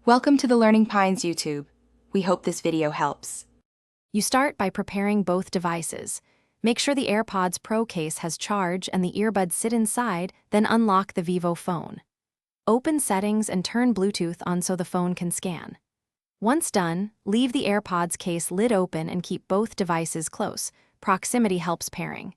Welcome to the Learning Pines YouTube. We hope this video helps. You start by preparing both devices. Make sure the AirPods Pro case has charge and the earbuds sit inside, then unlock the Vivo phone. Open Settings and turn Bluetooth on so the phone can scan. Once done, leave the AirPods case lid open and keep both devices close. Proximity helps pairing.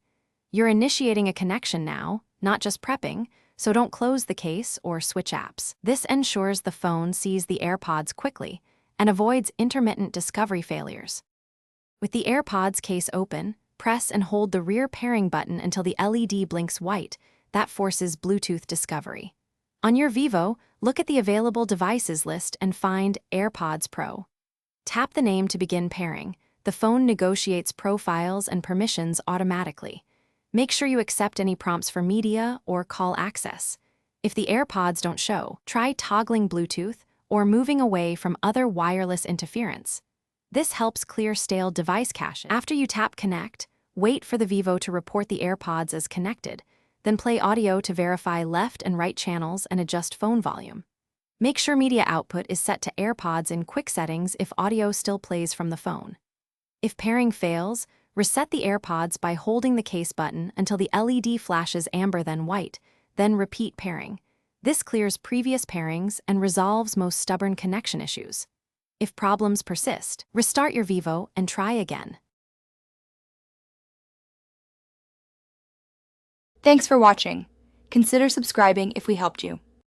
You're initiating a connection now, not just prepping, so don't close the case or switch apps. This ensures the phone sees the AirPods quickly and avoids intermittent discovery failures. With the AirPods case open, press and hold the rear pairing button until the LED blinks white. That forces Bluetooth discovery. On your Vivo, look at the available devices list and find AirPods Pro. Tap the name to begin pairing. The phone negotiates profiles and permissions automatically. Make sure you accept any prompts for media or call access. If the AirPods don't show, try toggling Bluetooth or moving away from other wireless interference. This helps clear stale device caches. After you tap Connect, wait for the Vivo to report the AirPods as connected, then play audio to verify left and right channels and adjust phone volume. Make sure media output is set to AirPods in quick settings if audio still plays from the phone. If pairing fails, reset the AirPods by holding the case button until the LED flashes amber then white, then repeat pairing. This clears previous pairings and resolves most stubborn connection issues. If problems persist, restart your Vivo and try again. Thanks for watching. Consider subscribing if we helped you.